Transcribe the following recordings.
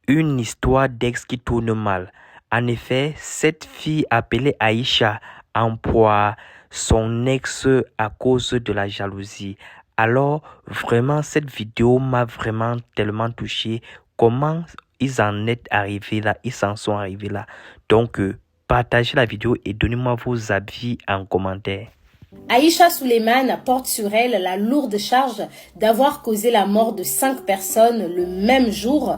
Une histoire d'ex qui tourne mal. En effet, cette fille appelée Aïcha emploie son ex à cause de la jalousie. Alors, vraiment, cette vidéo m'a vraiment tellement touché. Comment ils en sont arrivés là, ils s'en sont arrivés là. Donc, partagez la vidéo et donnez-moi vos avis en commentaire. Aïcha Souleymane porte sur elle la lourde charge d'avoir causé la mort de 5 personnes le même jour.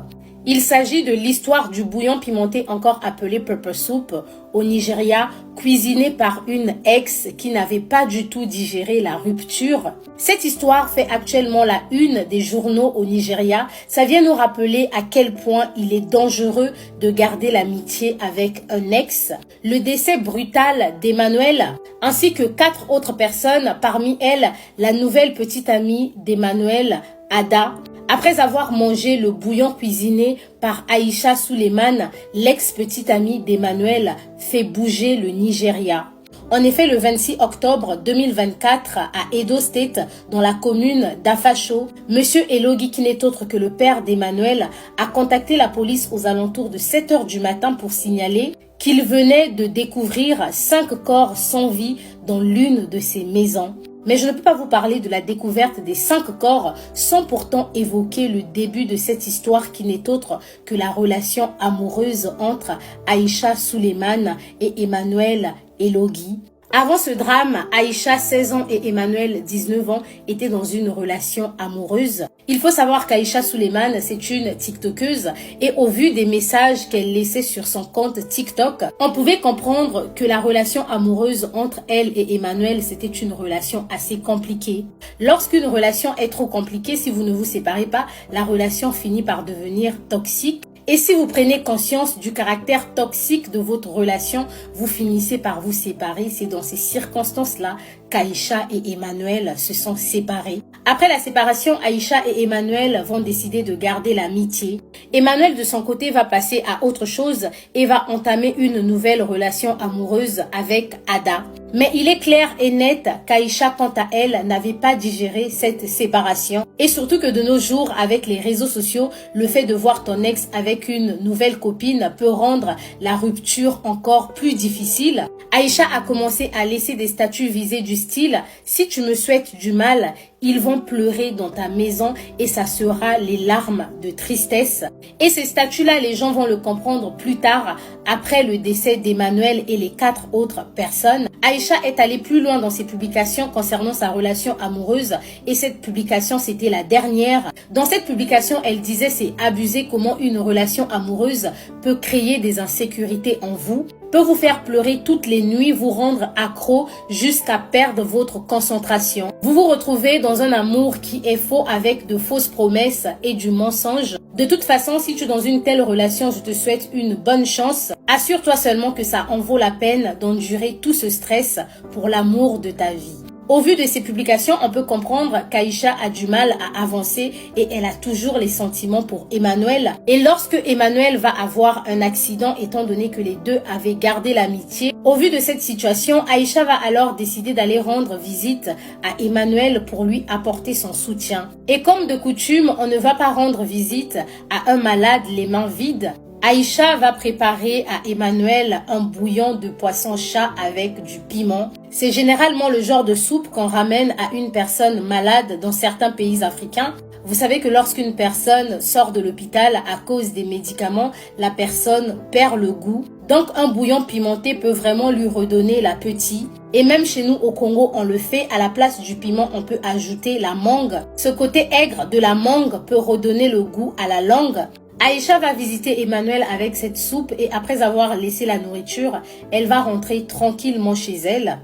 Il s'agit de l'histoire du bouillon pimenté encore appelé pepper soup au Nigeria, cuisiné par une ex qui n'avait pas du tout digéré la rupture. Cette histoire fait actuellement la une des journaux au Nigeria. Ça vient nous rappeler à quel point il est dangereux de garder l'amitié avec un ex. Le décès brutal d'Emmanuel ainsi que 4 autres personnes, parmi elles la nouvelle petite amie d'Emmanuel, Ada. Après avoir mangé le bouillon cuisiné par Aïcha Souleymane, l'ex-petite amie d'Emmanuel fait bouger le Nigeria. En effet, le 26 octobre 2024, à Edo State, dans la commune d'Afasho, Monsieur Elogi, qui n'est autre que le père d'Emmanuel, a contacté la police aux alentours de 7 h du matin pour signaler qu'il venait de découvrir 5 corps sans vie dans l'une de ses maisons. Mais je ne peux pas vous parler de la découverte des 5 corps sans pourtant évoquer le début de cette histoire qui n'est autre que la relation amoureuse entre Aïcha Souleymane et Emmanuel Elogi. Avant ce drame, Aïcha, 16 ans, et Emmanuel, 19 ans, étaient dans une relation amoureuse. Il faut savoir qu'Aïcha Souleymane, c'est une TikTokeuse et au vu des messages qu'elle laissait sur son compte TikTok, on pouvait comprendre que la relation amoureuse entre elle et Emmanuel, c'était une relation assez compliquée. Lorsqu'une relation est trop compliquée, si vous ne vous séparez pas, la relation finit par devenir toxique. Et si vous prenez conscience du caractère toxique de votre relation, vous finissez par vous séparer. C'est dans ces circonstances-là qu'Aïcha et Emmanuel se sont séparés. Après la séparation, Aïcha et Emmanuel vont décider de garder l'amitié. Emmanuel, de son côté, va passer à autre chose et va entamer une nouvelle relation amoureuse avec Ada. Mais il est clair et net qu'Aïcha, quant à elle, n'avait pas digéré cette séparation. Et surtout que de nos jours, avec les réseaux sociaux, le fait de voir ton ex avec une nouvelle copine peut rendre la rupture encore plus difficile. Aïcha a commencé à laisser des statuts visés du style « Si tu me souhaites du mal, ils vont pleurer dans ta maison et ça sera les larmes de tristesse. » Et ces statuts-là, les gens vont le comprendre plus tard, après le décès d'Emmanuel et les 4 autres personnes. Aïcha est allée plus loin dans ses publications concernant sa relation amoureuse et cette publication, c'était la dernière. Dans cette publication, elle disait « C'est abusé comment une relation amoureuse peut créer des insécurités en vous, peut vous faire pleurer toutes les nuits, vous rendre accro jusqu'à perdre votre concentration. Vous vous retrouvez dans un amour qui est faux avec de fausses promesses et du mensonge. De toute façon, si tu es dans une telle relation, je te souhaite une bonne chance. Assure-toi seulement que ça en vaut la peine d'endurer tout ce stress pour l'amour de ta vie. » Au vu de ces publications, on peut comprendre qu'Aïcha a du mal à avancer et elle a toujours les sentiments pour Emmanuel. Et lorsque Emmanuel va avoir un accident, étant donné que les deux avaient gardé l'amitié, au vu de cette situation, Aïcha va alors décider d'aller rendre visite à Emmanuel pour lui apporter son soutien. Et comme de coutume, on ne va pas rendre visite à un malade les mains vides. Aïcha va préparer à Emmanuel un bouillon de poisson-chat avec du piment. C'est généralement le genre de soupe qu'on ramène à une personne malade dans certains pays africains. Vous savez que lorsqu'une personne sort de l'hôpital à cause des médicaments, la personne perd le goût. Donc un bouillon pimenté peut vraiment lui redonner l'appétit. Et même chez nous au Congo, on le fait. À la place du piment, on peut ajouter la mangue. Ce côté aigre de la mangue peut redonner le goût à la langue. Aïcha va visiter Emmanuel avec cette soupe et après avoir laissé la nourriture, elle va rentrer tranquillement chez elle.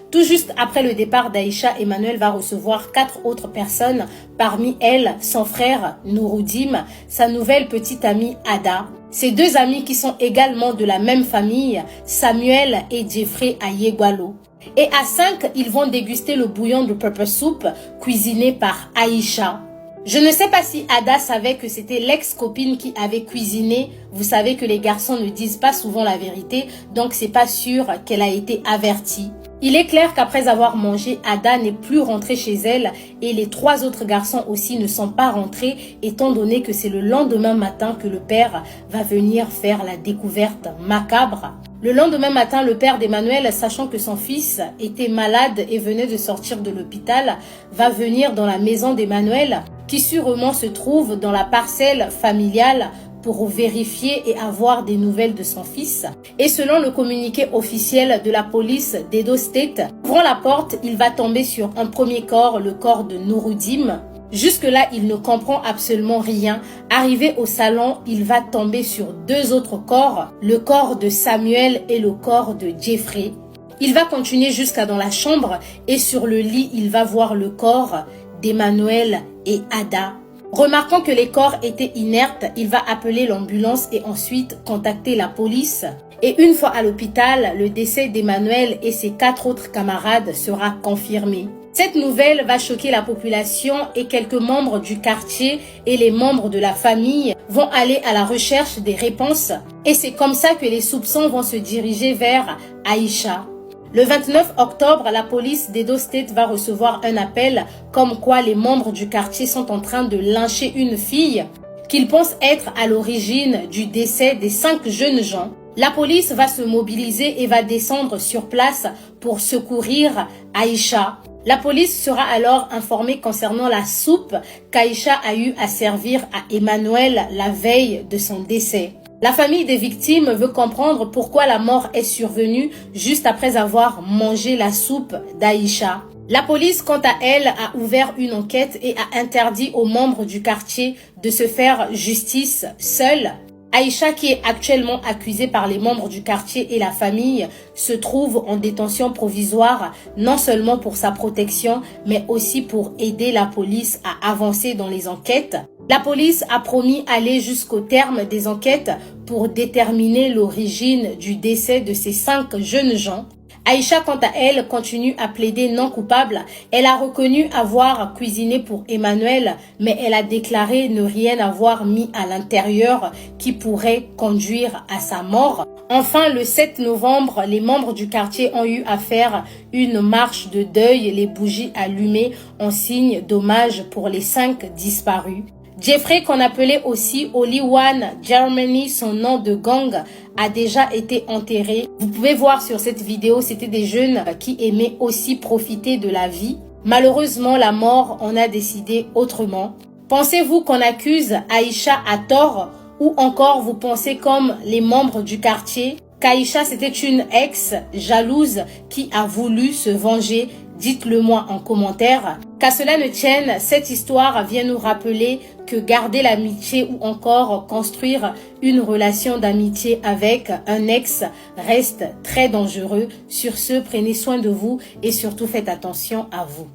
Tout juste après le départ d'Aïcha, Emmanuel va recevoir 4 autres personnes, parmi elles son frère Nouroudim, sa nouvelle petite amie Ada. Ces 2 amis qui sont également de la même famille, Samuel et Jeffrey Ayegwalo. Et à 5, ils vont déguster le bouillon de pepper soup cuisiné par Aïcha. Je ne sais pas si Ada savait que c'était l'ex-copine qui avait cuisiné. Vous savez que les garçons ne disent pas souvent la vérité, donc c'est pas sûr qu'elle a été avertie. Il est clair qu'après avoir mangé, Ada n'est plus rentrée chez elle et les 3 autres garçons aussi ne sont pas rentrés étant donné que c'est le lendemain matin que le père va venir faire la découverte macabre. Le lendemain matin, le père d'Emmanuel, sachant que son fils était malade et venait de sortir de l'hôpital, va venir dans la maison d'Emmanuel qui sûrement se trouve dans la parcelle familiale pour vérifier et avoir des nouvelles de son fils. Et selon le communiqué officiel de la police d'Edo State, ouvrant la porte, il va tomber sur un premier corps, le corps de Nouroudim. Jusque-là, il ne comprend absolument rien. Arrivé au salon, il va tomber sur 2 autres corps, le corps de Samuel et le corps de Jeffrey. Il va continuer jusqu'à dans la chambre et sur le lit, il va voir le corps d'Emmanuel et Ada. Remarquant que les corps étaient inertes, il va appeler l'ambulance et ensuite contacter la police. Et une fois à l'hôpital, le décès d'Emmanuel et ses 4 autres camarades sera confirmé. Cette nouvelle va choquer la population et quelques membres du quartier et les membres de la famille vont aller à la recherche des réponses. Et c'est comme ça que les soupçons vont se diriger vers Aïcha. Le 29 octobre, la police d'Edo State va recevoir un appel comme quoi les membres du quartier sont en train de lyncher une fille qu'ils pensent être à l'origine du décès des 5 jeunes gens. La police va se mobiliser et va descendre sur place pour secourir Aïcha. La police sera alors informée concernant la soupe qu'Aïcha a eu à servir à Emmanuel la veille de son décès. La famille des victimes veut comprendre pourquoi la mort est survenue juste après avoir mangé la soupe d'Aïcha. La police, quant à elle, a ouvert une enquête et a interdit aux membres du quartier de se faire justice seuls. Aïcha, qui est actuellement accusée par les membres du quartier et la famille, se trouve en détention provisoire, non seulement pour sa protection, mais aussi pour aider la police à avancer dans les enquêtes. La police a promis aller jusqu'au terme des enquêtes pour déterminer l'origine du décès de ces 5 jeunes gens. Aïcha, quant à elle, continue à plaider non coupable. Elle a reconnu avoir cuisiné pour Emmanuel, mais elle a déclaré ne rien avoir mis à l'intérieur qui pourrait conduire à sa mort. Enfin, le 7 novembre, les membres du quartier ont eu à faire une marche de deuil, les bougies allumées en signe d'hommage pour les 5 disparus. Jeffrey, qu'on appelait aussi Only One Germany, son nom de gang, a déjà été enterré. Vous pouvez voir sur cette vidéo, c'était des jeunes qui aimaient aussi profiter de la vie. Malheureusement, la mort en a décidé autrement. Pensez-vous qu'on accuse Aïcha à tort ou encore vous pensez comme les membres du quartier qu'Aïcha c'était une ex jalouse qui a voulu se venger? Dites-le moi en commentaire. Qu'à cela ne tienne, cette histoire vient nous rappeler que garder l'amitié ou encore construire une relation d'amitié avec un ex reste très dangereux. Sur ce, prenez soin de vous et surtout faites attention à vous.